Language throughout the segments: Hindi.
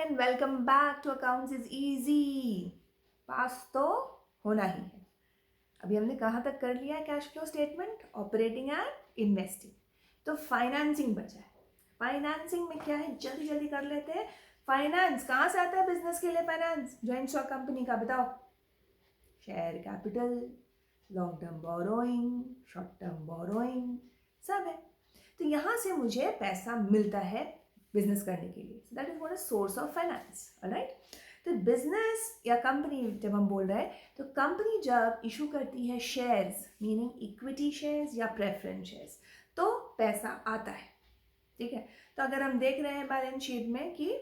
And welcome back to accounts is easy. Pass तो होना ही है। अभी हमने कहाँ तक कर लिया है cash flow statement, operating and investing. तो फाइनेंसिंग बचा है। फाइनेंसिंग में क्या है, जल्दी जल्दी कर लेते हैं। फाइनेंस कहाँ से आता है बिजनेस के लिए? फाइनेंस जॉइंट स्टॉक कंपनी का, बताओ। Share capital, long term borrowing, short term borrowing, सब है। तो यहाँ से मुझे पैसा मिलता है बिजनेस करने के लिए। That is what is source of finance. Alright, तो बिजनेस या कंपनी जब हम बोल रहे हैं, तो कंपनी जब इशू करती है शेयर्स, मीनिंग इक्विटी शेयर्स या प्रेफरेंस शेयर्स, तो पैसा आता है। ठीक है, तो अगर हम देख रहे हैं बैलेंस शीट में कि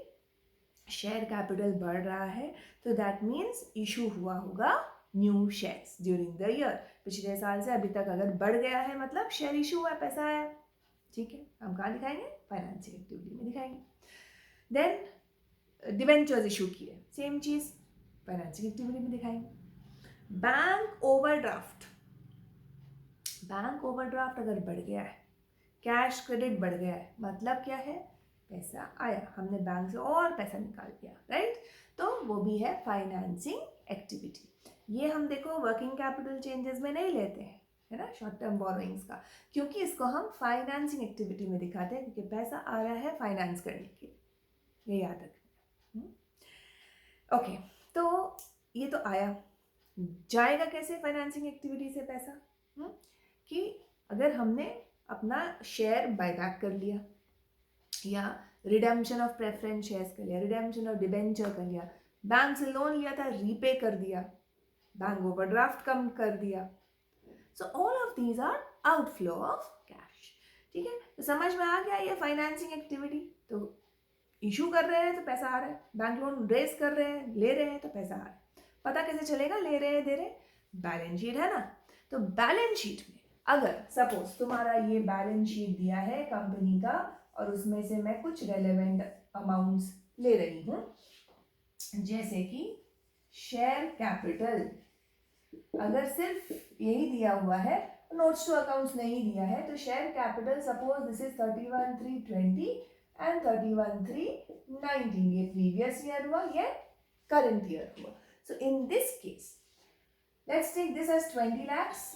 शेयर कैपिटल बढ़ रहा है, तो दैट मीन्स इशू हुआ होगा new shares during the year. पिछले साल से अभी तक अगर बढ़ गया है मतलब शेयर इशू हुआ, पैसा आया। ठीक है, हम कहाँ दिखाएंगे? फाइनेंसिंग एक्टिविटी में दिखाएंगे। देन डिबेंचर्स इशू किए, सेम चीज फाइनेंसिंग एक्टिविटी में दिखाएंगे। बैंक ओवरड्राफ्ट, बैंक ओवरड्राफ्ट अगर बढ़ गया है, कैश क्रेडिट बढ़ गया है, मतलब क्या है? पैसा आया, हमने बैंक से और पैसा निकाल दिया, राइट? तो वो भी है फाइनेंसिंग एक्टिविटी। ये हम देखो वर्किंग कैपिटल चेंजेस में नहीं लेते हैं, है ना, शॉर्ट टर्म बोरोइंग्स का, क्योंकि इसको हम फाइनेंसिंग एक्टिविटी में दिखाते हैं, क्योंकि पैसा आ रहा है फाइनेंस करने के लिए। ये याद रखना। ओके, तो ये तो आया, जाएगा कैसे फाइनेंसिंग एक्टिविटी से पैसा? कि अगर हमने अपना शेयर बायबैक कर लिया, या रिडेम्पशन ऑफ प्रेफरेंस शेयर्स कर लिया, रिडेम्पशन ऑफ डिबेंचर कर लिया, बैंक से लोन लिया था रीपे कर दिया, बैंक ओवरड्राफ्ट कम कर दिया, so all of these are outflow of cash. ठीक है, तो समझ में आ गया ये फाइनेंसिंग एक्टिविटी। तो इशू कर रहे हैं तो पैसा आ रहा है, बैंक लोन रेस कर रहे हैं, ले रहे हैं तो पैसा आ रहा है। पता कैसे चलेगा ले रहे हैं दे रहे हैं? बैलेंस शीट है ना। तो बैलेंस शीट में अगर सपोज तुम्हारा ये बैलेंस शीट दिया है कंपनी का, और उसमें से मैं कुछ रेलेवेंट अमाउंट्स ले रही हूँ, जैसे कि शेयर कैपिटल, अगर सिर्फ यही दिया हुआ है, नोट्स टू अकाउंट्स नहीं दिया है, तो share capital suppose this is 31,320 and 31,319, ये प्रीवियस ईयर हुआ, ये करंट ईयर हुआ। So in this case let's take this as 20 lakhs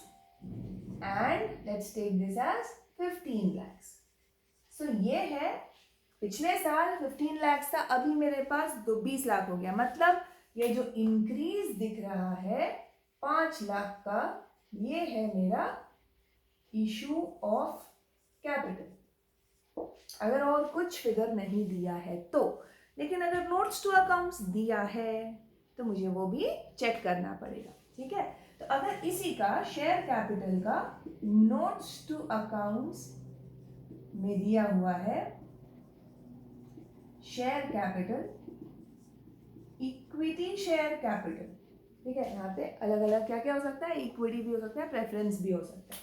and let's take this as 15 lakhs. So ये है पिछले साल 15 lakhs था, अभी मेरे पास 20 लाख हो गया। मतलब ये जो इंक्रीज दिख रहा है 5 लाख का, ये है मेरा इशू ऑफ कैपिटल, अगर और कुछ फिगर नहीं दिया है तो। लेकिन अगर नोट्स टू अकाउंट्स दिया है तो मुझे वो भी चेक करना पड़ेगा। ठीक है, तो अगर इसी का शेयर कैपिटल का नोट्स टू अकाउंट्स में दिया हुआ है share capital, equity share capital, ठीक है, यहाँ पे अलग अलग क्या क्या हो सकता है, इक्विटी भी हो सकता है, प्रेफरेंस भी हो सकता है।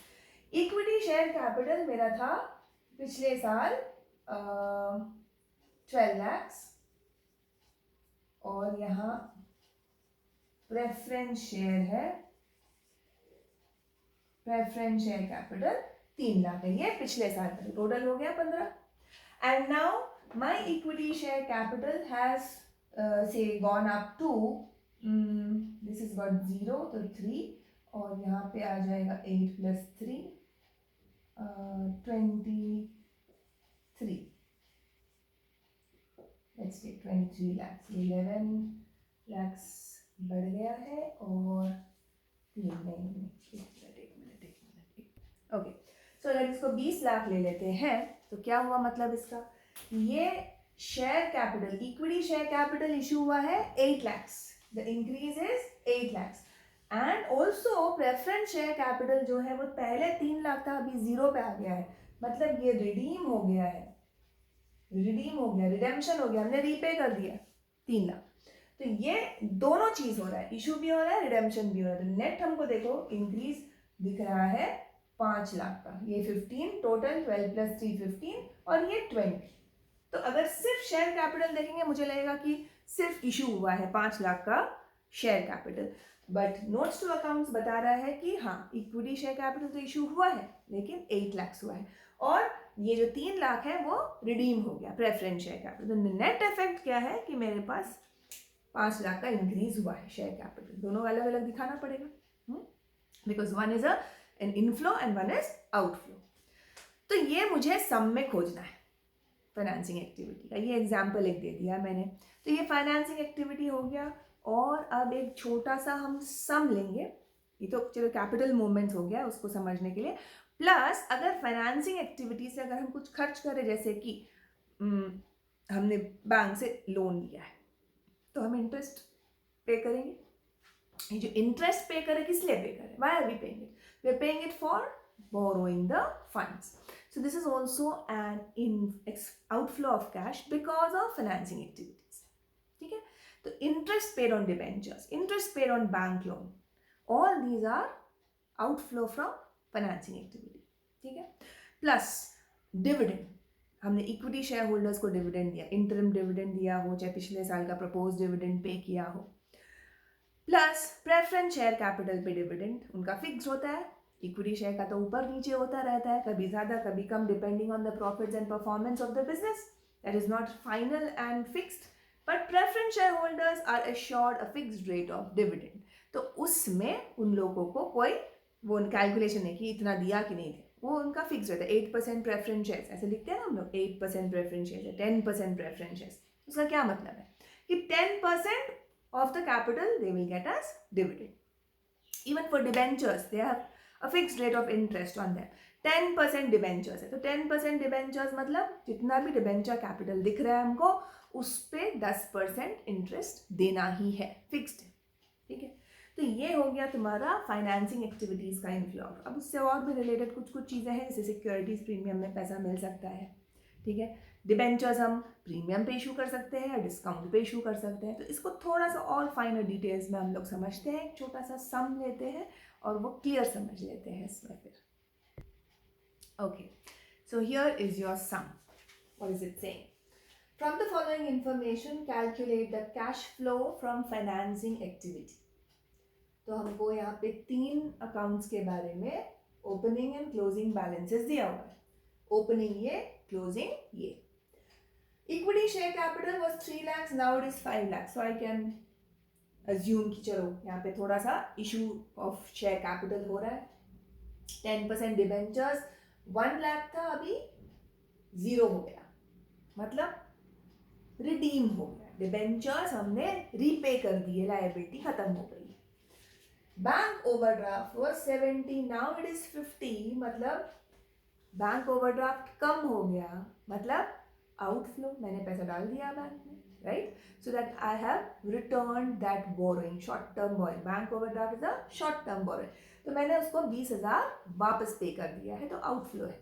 इक्विटी शेयर कैपिटल मेरा था पिछले साल 12 lakhs, और यहाँ प्रेफरेंस शेयर है, प्रेफरेंस शेयर कैपिटल 3 लाख है, ये पिछले साल का टोटल हो गया 15। And now my equity share capital has say gone up to this is got 0 तो 3, और यहाँ पे आ जाएगा 8 plus 3 23, let's take 23 lakhs, 11 lakhs बढ़ गया है, और 3 नहीं, एक मिनट ओके। सो अगर इसको 20 लाख ले लेते हैं तो क्या हुआ, मतलब इसका ये share capital, equity share capital issue हुआ है 8 lakhs, the increase is 8 lakhs, and also preference share capital जो है वो पहले 3 लाख था, अभी 0 पे आ गया है, मतलब ये रिडीम हो गया है, रिडीम हो गया, रिडेम्पशन हो गया, हमने रीपे कर दिया 3 लाख। तो ये दोनों चीज हो रहा है, इशू भी हो रहा है, रिडेम्पशन भी हो रहा है। तो नेट हमको देखो इंक्रीज दिख रहा है 5 लाख का, ये 15 टोटल, 12 plus 3 15, और ये 20। तो अगर सिर्फ शेयर कैपिटल देखेंगे मुझे लगेगा कि सिर्फ इशू हुआ है 5 लाख का share capital, but notes to accounts बता रहा है कि हाँ इक्विटी शेयर कैपिटल तो इशू हुआ है, लेकिन 8 lakhs हुआ है। और ये जो 3 लाख है वो रिडीम हो गया प्रेफरेंस शेयर कैपिटल। तो नेट इफेक्ट क्या है कि मेरे पास 5 लाख का इंक्रीज हुआ है शेयर कैपिटल। दोनों अलग अलग दिखाना पड़ेगा, because one is an inflow and one is outflow. तो ये मुझे सम में खोजना है फाइनेंसिंग एक्टिविटी का। ये एग्जाम्पल एक दे दिया मैंने। तो ये फाइनेंसिंग एक्टिविटी हो गया, और अब एक छोटा सा हम सम लेंगे। ये तो चलो कैपिटल मूवमेंट्स हो गया उसको समझने के लिए। प्लस अगर फाइनेंसिंग एक्टिविटी से अगर हम कुछ खर्च करें, जैसे कि हमने बैंक से लोन लिया है, तो हम इंटरेस्ट पे करेंगे। ये जो इंटरेस्ट पे करें किस लिए पे करें? Why are we paying it? We are paying it for borrowing the funds. So this is also an outflow of cash because of financing activities. ठीक है? तो interest paid on debentures, interest paid on bank loan, all these are outflow from financing activity. ठीक है? Plus dividend, हमने इक्विटी शेयर होल्डर्स को डिविडेंड दिया, इंटरिम डिविडेंड दिया हो, चाहे पिछले साल का प्रपोज डिविडेंड पे किया हो। प्लस प्रेफरेंस शेयर कैपिटल पे डिविडेंड उनका फिक्स होता है, इक्विटी शेयर का तो ऊपर नीचे होता रहता है, कभी ज़्यादा कभी कम, depending on the profits and performance of the business. That is not final and fixed, but preference share holders are assured a fixed rate of dividend. तो उसमें उन लोगों को कोई वो कैलकुलेशन नहीं कि इतना दिया कि नहीं दिया, वो उनका फिक्स रहता है। 8% प्रेफरेंस शेयर्स ऐसे लिखते हैं ना हम लोग, 8% प्रेफरेंस शेयर्स है, 10% प्रेफरेंस शेयर्स। उसका क्या मतलब है कि 10% of the capital they will get as dividend. Even for debentures they have a fixed rate of interest on them. 10% debentures है, तो 10% debentures मतलब जितना भी डिबेंचर कैपिटल दिख रहा है हमको उस पे 10% इंटरेस्ट देना ही है, फिक्स्ड है। ठीक है, तो ये हो गया तुम्हारा फाइनेंसिंग एक्टिविटीज का इनफ्लो। अब उससे और भी रिलेटेड कुछ कुछ चीज़ें हैं, जैसे सिक्योरिटीज प्रीमियम में पैसा मिल सकता है। ठीक है, डिबेंचर्स हम प्रीमियम पे इशू कर सकते हैं या डिस्काउंट पे इशू कर सकते हैं। तो इसको थोड़ा सा और फाइनल डिटेल्स में हम लोग समझते हैं, एक छोटा सा सम लेते हैं और वो क्लियर समझ लेते हैं इसमें फिर। Okay, so here is your sum. What is it saying? From the following information calculate the cash flow from financing activity. तो हमको यहाँ पे 3 अकाउंट्स के बारे में ओपनिंग एंड क्लोजिंग बैलेंसेस दिया हुआ है। ओपनिंग ये, क्लोजिंग ये। Equity share capital was 3 lakhs, now it is 5 lakhs. So I can assume कि चलो यहाँ पे थोड़ा सा इशू ऑफ शेयर कैपिटल हो रहा है। 10% डिबेंचर्स 1 लाख था, अभी 0 हो गया, मतलब रिडीम हो गया। डिबेंचर्स हमने रीपे कर दिए, लायबिलिटी खत्म हो गई। Bank overdraft was 70, now it is 50, मतलब बैंक ओवरड्राफ्ट कम हो गया, मतलब आउटफ्लो, मैंने पैसा डाल दिया बैंक में, right? So that I have return that borrowing, short term borrowing. Bank overdraft is a short term borrowing, तो मैंने उसको 20,000 वापस पे कर दिया है, तो आउटफ्लो है।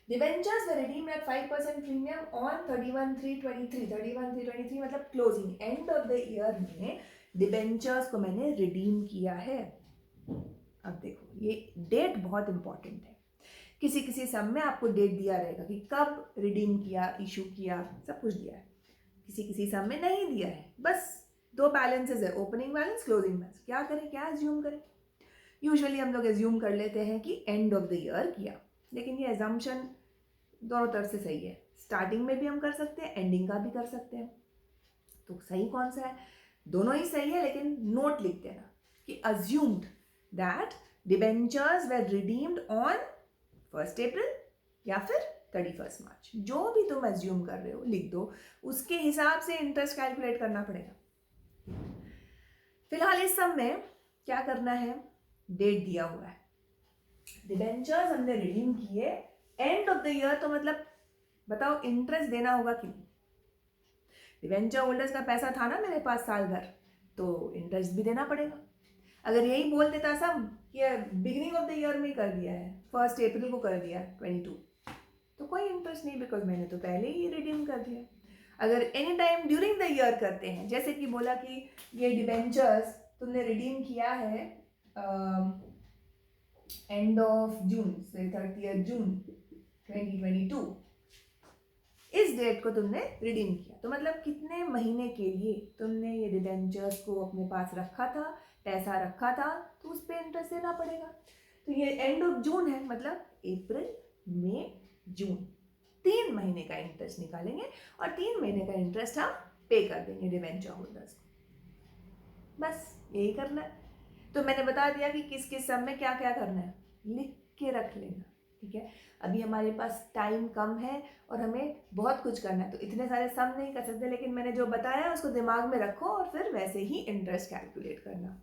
Debentures were redeemed eight 5% premium on 31/3/23, 31/3/23 मतलब closing end of the year में डिबेंचर्स को मैंने रिडीम किया है। अब देखो ये डेट बहुत इंपॉर्टेंट है, किसी किसी सम में आपको डेट दिया रहेगा कि कब रिडीम किया, इशू किया, सब कुछ दिया है। किसी किसी सम में नहीं दिया है, बस 2 बैलेंसेस है, ओपनिंग बैलेंस, क्लोजिंग बैलेंस। क्या करें, क्या एज्यूम करें? यूजुअली हम लोग एज्यूम कर लेते हैं कि एंड ऑफ द ईयर किया, लेकिन ये एजम्पशन दोनों तरफ से सही है। स्टार्टिंग में भी हम कर सकते हैं, एंडिंग का भी कर सकते हैं। तो सही कौन सा है? दोनों ही सही है, लेकिन नोट लिख देना कि assumed that debentures were redeemed on 1 अप्रैल या फिर 31 मार्च, जो भी तुम एज्यूम कर रहे हो लिख दो, उसके हिसाब से इंटरेस्ट कैलकुलेट करना पड़ेगा। फिलहाल इस सब में क्या करना है, डेट दिया हुआ है, डिबेंचर्स हमने रिडीम किए एंड ऑफ द ईयर, तो मतलब बताओ इंटरेस्ट देना होगा कि नहीं? डिबेंचर होल्डर्स का पैसा था ना मेरे पास साल भर, तो इंटरेस्ट भी देना पड़ेगा। अगर यही बोल देता सब कि बिगिनिंग ऑफ द ईयर में कर दिया है, 1 अप्रैल को कर दिया 22, तो कोई इंटरेस्ट नहीं, बिकॉज मैंने तो पहले ही रिडीम कर दिया। अगर any time during the year करते हैं, जैसे कि बोला कि ये डिबेंचर्स तुमने रिडीम किया है एंड ऑफ जून से 30 जून 2022, इस डेट को तुमने रिडीम किया, तो मतलब कितने महीने के लिए तुमने ये डिबेंचर्स को अपने पास रखा था, पैसा रखा था, तो उस पर इंटरेस्ट देना पड़ेगा। तो ये एंड ऑफ जून है, मतलब अप्रैल, मई, जून। 3 महीने का इंटरेस्ट निकालेंगे और 3 महीने का इंटरेस्ट हम पे कर देंगे डिबेंचर होल्डर्स को। बस यही करना है। तो मैंने बता दिया कि किस किस सम में क्या क्या करना है, लिख के रख लेना, ठीक है। अभी हमारे पास टाइम कम है और हमें बहुत कुछ करना है, तो इतने सारे सम नहीं कर सकते, लेकिन मैंने जो बताया उसको दिमाग में रखो और फिर वैसे ही इंटरेस्ट कैलकुलेट करना,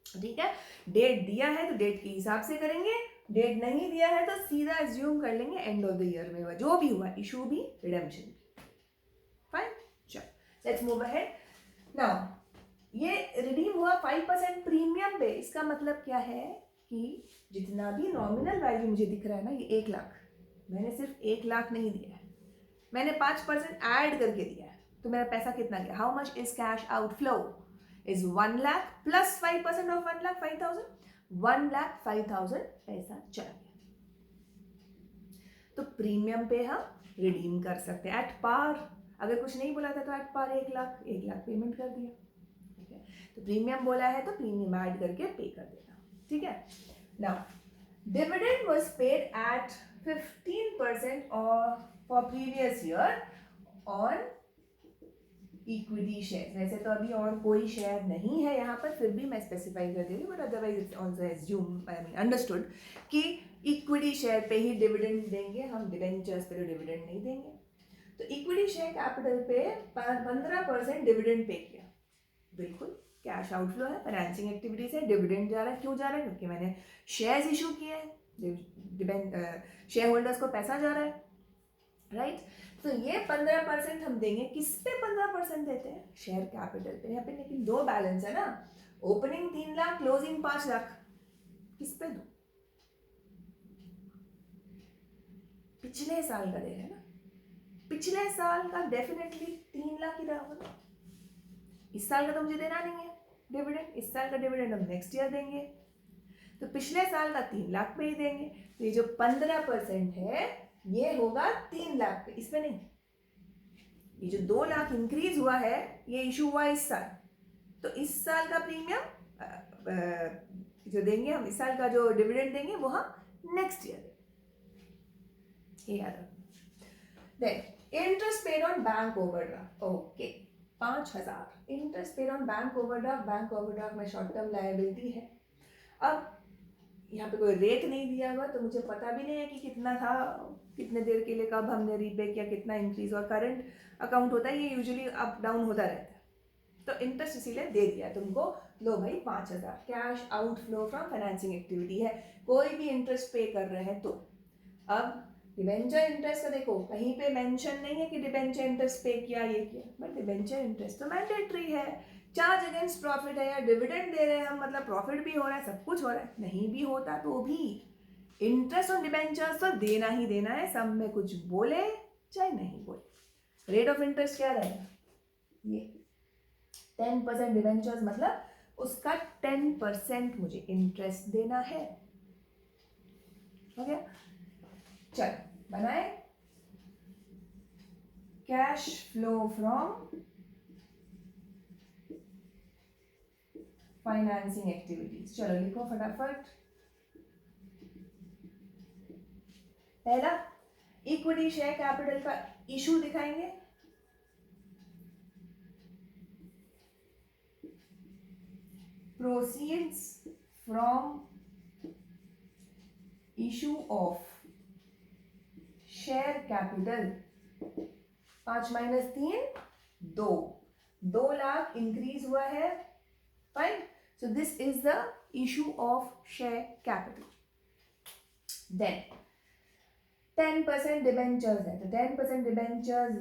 ठीक है। डेट दिया है तो डेट के हिसाब से करेंगे, डेट नहीं दिया है तो सीधा एज्यूम कर लेंगे एंड ऑफ द ईयर में जो भी हुआ, इशू भी रिडेम्पशन भी। फाइन, चलो लेट्स मूव अहेड। नाउ ये रिडीम हुआ 5% प्रीमियम पे। इसका मतलब क्या है कि जितना भी नॉमिनल वैल्यू मुझे दिख रहा है ना, ये 1 लाख, मैंने सिर्फ 1 लाख नहीं दिया है, मैंने 5% ऐड करके दिया है, तो मेरा पैसा कितना गया? How much is cash outflow? Is 1 lakh plus 5% of 1 lakh 5,000, 1 lakh 5,000 पैसा चला गया। तो प्रीमियम पे हम रिडीम कर सकते हैं एट पार। अगर कुछ नहीं बोला था तो एट पार 1 लाख पेमेंट कर दिया, ठीक है। तो प्रीमियम बोला है तो प्रीमियम ऐड करके पे कर देना, ठीक है। Now dividend was paid at 15% और for previous year on equity share. वैसे तो अभी और कोई शेयर नहीं है यहाँ पर, फिर भी मैं स्पेसिफाई कर देती हूँ, but otherwise it's also assume, I mean understood कि इक्विटी शेयर पे ही डिविडेंड देंगे हम, डिबेंचर्स पे तो डिविडेंड नहीं देंगे। तो इक्विटी शेयर कैपिटल पे 15% डिविडेंड पे किया, बिल्कुल कैश आउटफ्लो है, फाइनेंसिंग एक्टिविटी से डिविडेंड जा रहा है। क्यों जा रहा है? क्योंकि मैंने शेयर्स इशू किए हैं, शेयर होल्डर्स को पैसा जा रहा है, राइट। तो ये 15% हम देंगे। किस पे 15% देते हैं? शेयर कैपिटल पे। यहाँ पे लेकिन दो बैलेंस है ना, ओपनिंग 3 लाख, क्लोजिंग 5 लाख। किस पे दो? पिछले साल का दे रहे हैं ना, पिछले साल का डेफिनेटली 3 लाख ही रहा होगा। इस साल का तो मुझे देना नहीं है डिविडेंड, इस साल का डिविडेंड हम नेक्स्ट ईयर देंगे, तो पिछले साल का 3 लाख पे ही देंगे। तो ये जो 15% है ये होगा 3 लाख पे, इसमें नहीं। ये जो 2 लाख इंक्रीज हुआ है ये इशू हुआ इस साल, तो इस साल का प्रीमियम जो देंगे हम, इस साल का जो डिविडेंड देंगे वो हम नेक्स्ट ईयर देंगे, ये याद रखो। Then interest paid on bank overdraft, okay 5,000 interest paid on bank overdraft. Bank overdraft में शॉर्ट टर्म लायबिलिटी है। अब यहाँ पे कोई रेट नहीं दिया हुआ, तो मुझे पता भी नहीं है कि कितना था, कितने देर के लिए, कब हमने रीपे किया, कितना इंक्रीज हुआ। करंट अकाउंट होता है ये, यूजुअली अप डाउन होता रहता है, तो इंटरेस्ट इसीलिए दे दिया तुमको। लो भाई 5,000 cash outflow from financing activity है, कोई भी इंटरेस्ट पे कर रहे हैं तो। अब डिबेंचर इंटरेस्ट का देखो, कहीं पे मेंशन नहीं है कि डिबेंचर इंटरेस्ट पे किया ये किया, बट डिबेंचर इंटरेस्ट तो मैंडेटरी है। चार्ज अगेंस्ट प्रॉफिट है या डिविडेंड दे रहे हैं हम, मतलब प्रॉफिट भी हो रहा है, सब कुछ हो रहा है। नहीं भी होता तो भी इंटरेस्ट ऑन डिबेंचर्स तो देना ही देना है, सब में कुछ बोले चाहे नहीं बोले। रेट ऑफ इंटरेस्ट क्या रहेगा? ये 10% डिबेंचर्स, मतलब उसका 10% मुझे इंटरेस्ट देना है, हो गया। चलो बनाए cash flow from financing activities. चलो लिखो फटाफट। पहला इक्विटी शेयर कैपिटल का इशू दिखाएंगे, proceeds from issue of share capital. 5 - 3 2 lakh increase हुआ है, fine. So this is the issue of share capital. Then 10% debentures है, तो 10% डिबेंचर्स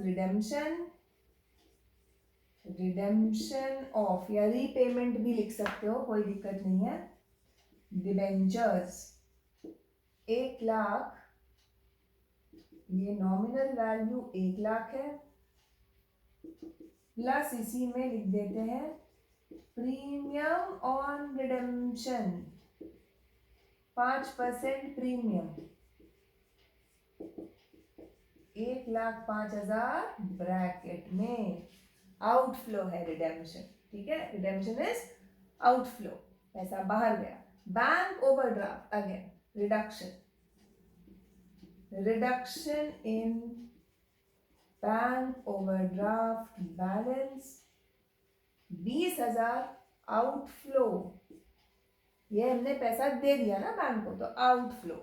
रिडेम्पशन ऑफ या रीपेमेंट भी लिख सकते हो, कोई दिक्कत नहीं है। डिबेंचर्स 1 लाख, ये नॉमिनल वैल्यू 1 लाख है, प्लस इसी में लिख देते हैं premium on redemption 5% premium, 1,05,000 bracket में आउटफ्लो है रिडेम्पशन, ठीक है। रिडेम्पशन इज आउटफ्लो, पैसा बाहर गया। Bank overdraft again reduction, reduction in bank overdraft balance 20,000 outflow, ये हमने पैसा दे दिया ना बैंक को, तो outflow.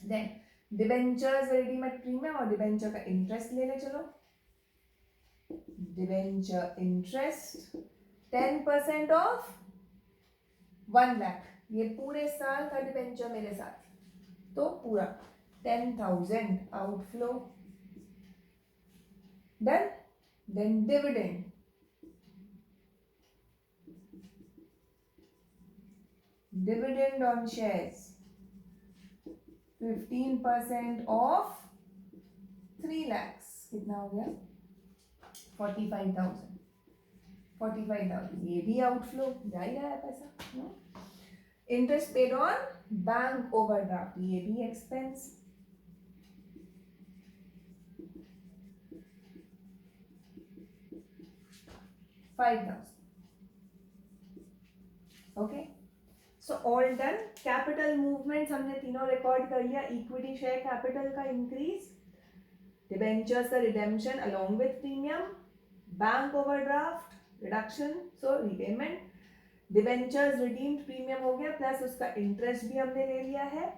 Then debentures redeemed premium और डिबेंचर का इंटरेस्ट लेने चलो। डिबेंचर इंटरेस्ट 10% ऑफ 1 लाख, ये पूरे साल का डिबेंचर मेरे साथ, तो पूरा 10,000 outflow. Done. Then dividend, dividend on shares 15% of 3 lakhs, कितना हो गया 45,000, 45,000, ये भी आउटफ्लो, जा ही रहा है पैसा। Interest paid on bank overdraft, ये भी expense, $5,000। Okay, so all done. Capital movements हमने तीनों रिकॉर्ड कर लिया। इक्विटी शेयर कैपिटल का इंक्रीज, डिबेंचर्स का redemption along with premium, bank overdraft reduction so repayment, debentures redeemed premium हो गया प्लस उसका इंटरेस्ट भी हमने ले लिया है,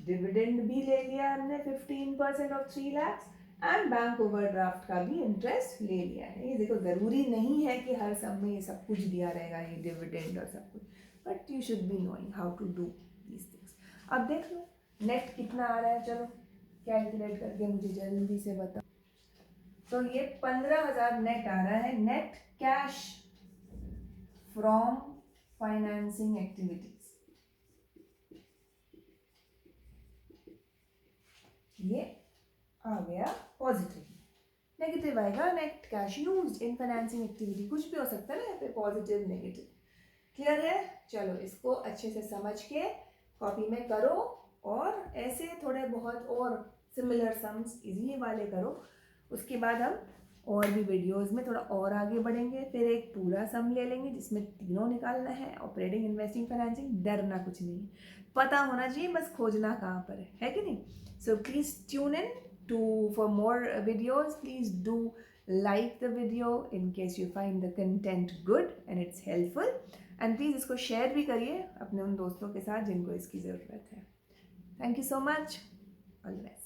डिविडेंड भी ले लिया हमने 15% of 3 lakhs and bank overdraft का भी इंटरेस्ट ले लिया है। ये देखो जरूरी नहीं है कि हर सब में ये सब कुछ दिया रहेगा, ये डिविडेंड और सब कुछ, but you should be knowing how to do these things. अब देख लो नेट कितना आ रहा है, चलो कैलकुलेट करके मुझे जल्दी से बताओ। तो ये 15,000 नेट आ रहा है, net cash from financing activities. ये आ गया पॉजिटिव, नेगेटिव आएगा net cash used in financing activity, कुछ भी हो सकता है ना यहाँ पे, पॉजिटिव नेगेटिव। क्लियर है? चलो इसको अच्छे से समझ के कॉपी में करो और ऐसे थोड़े बहुत और सिमिलर सम्स इजी वाले करो। उसके बाद हम और भी वीडियोस में थोड़ा और आगे बढ़ेंगे, फिर एक पूरा सम ले लेंगे जिसमें तीनों निकालना है, ऑपरेटिंग, इन्वेस्टिंग, फाइनेंसिंग। डरना कुछ नहीं, पता होना चाहिए, बस खोजना कहाँ पर है कि नहीं। So please tune in to for more videos. Please do like the video in case you find the content good and it's helpful, and please इसको share भी करिए अपने उन दोस्तों के साथ जिनको इसकी ज़रूरत है। Thank you so much. All the best.